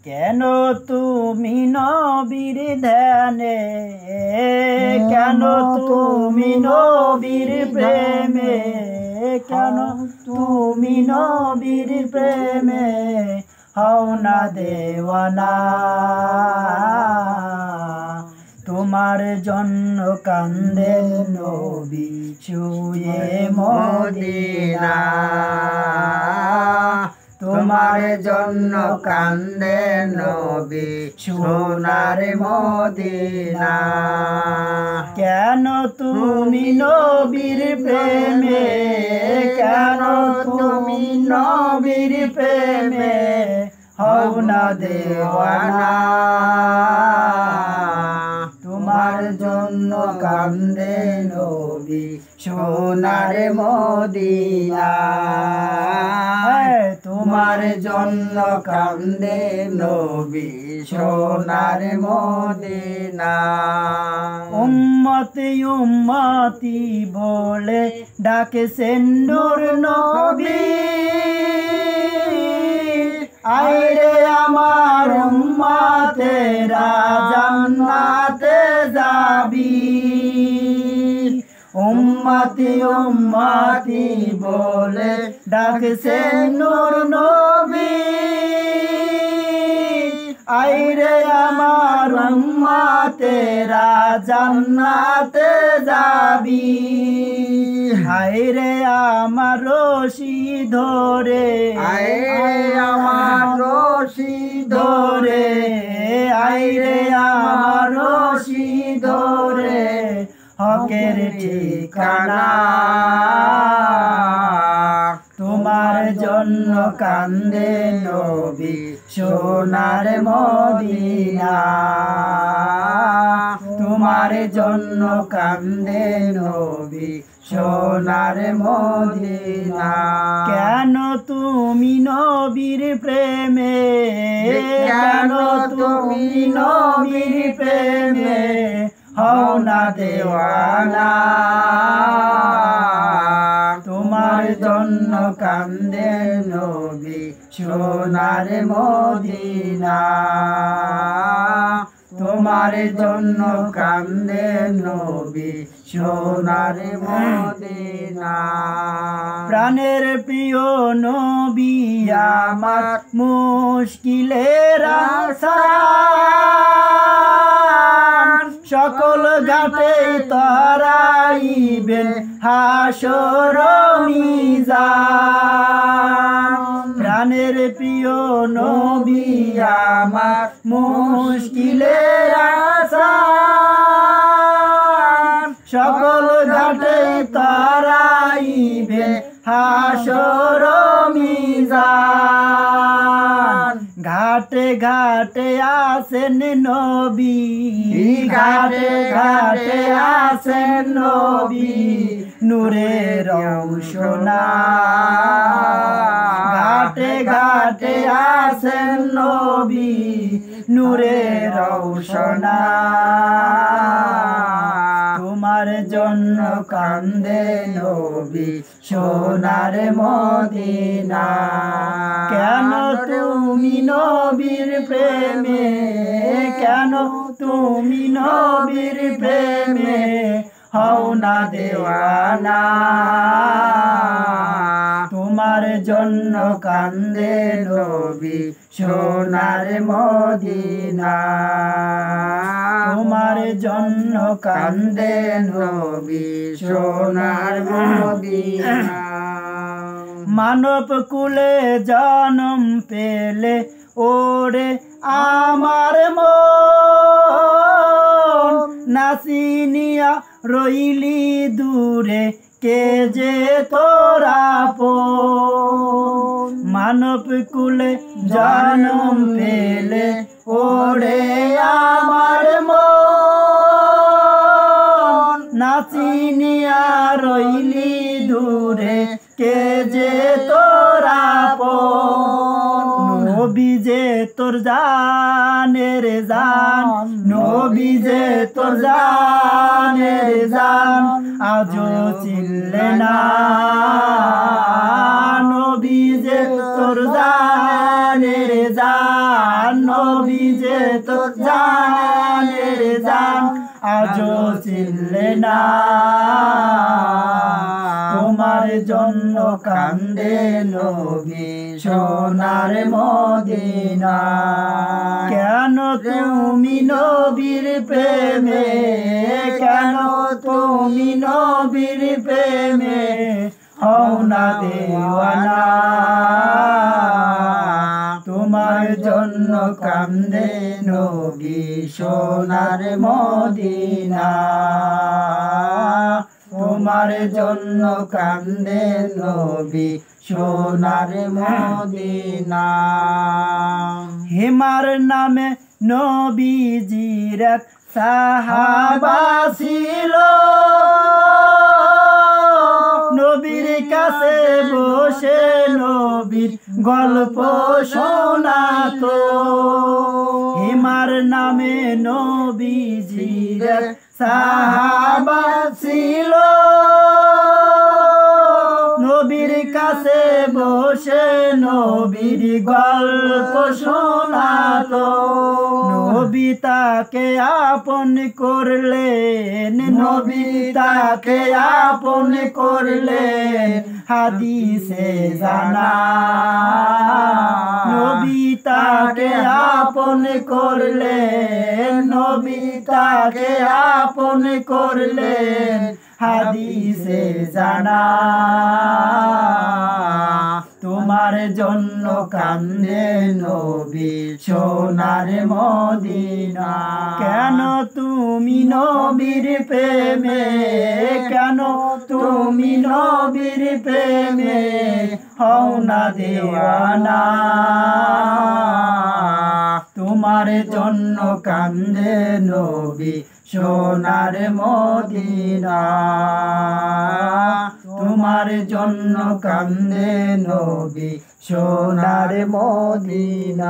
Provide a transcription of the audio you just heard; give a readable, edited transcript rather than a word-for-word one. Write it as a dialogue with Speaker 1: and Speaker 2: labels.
Speaker 1: কেন তুমি নবীর ধ্যানে, কেন তুমি নবীর প্রেমে, কেন তুমি নবীর প্রেমে হও না দেওয়ানা। তোমার জন্য কান্দে নবী শুয়ে মদিনা, তোমার জন্য কান্দে নবী সোনার মদিনা। কেন তুমি নবীর প্রেমে, কেন তুমি নবীর প্রেমে হও না দেওয়ানা। তোমার জন্য কান্দে নবী সোনার মদিনা, তোমার জন্য কান্দে নবী সোনার মদিনা। উম্মতি উম্মতি বলে ডাকেছেন নূর নবী, আইরে আমার উম্মতেরা জান্নাতে যাবি। উম্মতি উম্মতি বলে ডাকছেন নূর নবী, আইরে আমার উম্মতেরা জান্নাতে যাবি। আইরে আমার রশি ধরে, আইরে আমার রশি ধরে, আইরে আমার রশি ধরে হকের ঠিকানা। তোমার জন্য কান্দে নবী সোনার মদিনা, তোমার জন্য কান্দে নবী সোনার মদিনা। কেন তুমি নবীর প্রেমে, কেন তুমি নবীর প্রেমে হও না দেওয়ানা। তোমার জন্য কান্দে নবী সোনার মদিনা, তোমার জন্য কান্দে নবী সোনার মদিনা। প্রাণের প্রিয় নবী আমার মুশকিলের আসান, সকল ঘাটে তরাইবেন হাসর মিজান। প্রাণের প্রিয় নবী আমার মুশকিলের আসান, সকল ঘাটে তরাইবেন হাসর মিজান। ঘাটে ঘাটে আসেন নবী, ঘাটে ঘাটে আসেন নবী নূরের রওশনা। ঘাটে ঘাটে আসেন নবী নূরের রওশনা। তোমার জন্য কান্দে নবী সোনার মদিনা। কেন তুমি নবীর প্রেমে, কেন তুমি নবীর প্রেমে হও না দেওয়ানা। তোমার জন্য কান্দে নবী সোনার মদিনা, তোমার জন্য কান্দে নবী সোনার মদিনা। মানব কুলে জন্ম পেলে ওরে আমার মন, নাসিনিয়া রইলি দূরে কে যে তোরা আপন। মানব কুলে জন্ম পেলে ওরে আমার মন, নাসিনিয়া রইলি দূরে কে যে তোরা আপন। নবী যে তোর জানের জান, নবী যে তোর জানের জান, আজও চিনলে না। নবী যে তোর জানের জান, নবী যে তোর জানের জান, আজও চিনলে না। তোমার জন্য কান্দে নবী সোনার মদিনা। কেন তুমি নবীর প্রেমে, কেন তুমি নবীর প্রেমে হও না দেওয়ানা। তোমার জন্য কান্দে নবী সোনার মদিনা। তোমার জন্য কান্দে নবী সোনার মদিনা। হিমার নামে নবীজির এক সাহাবা ছিল, নবীর কাছে বসে নবীর গল্প শোনাতো। হিমার নামে নবীজির এক সাহাবা ছিল, নবীর কাছে বসে নবীর গল্প শোনাতো। নবী তাকে আপন করলেন, নবী তাকে আপন করলেন, হাদিসে জানা। নবী তাকে আপন করলেন, নবী তাকে আপন করলেন, হাদিসে জানা। তোমার জন্য কান্দে নবী সোনার মদিনা। কেন তুমি নবীর প্রেমে, কেন তুমি নবীর প্রেমে হও না দেওয়ানা। তোমার জন্য কান্দে নবী সোনার মদিনা। তোমার জন্য কান্দে নবী সোনার মদিনা।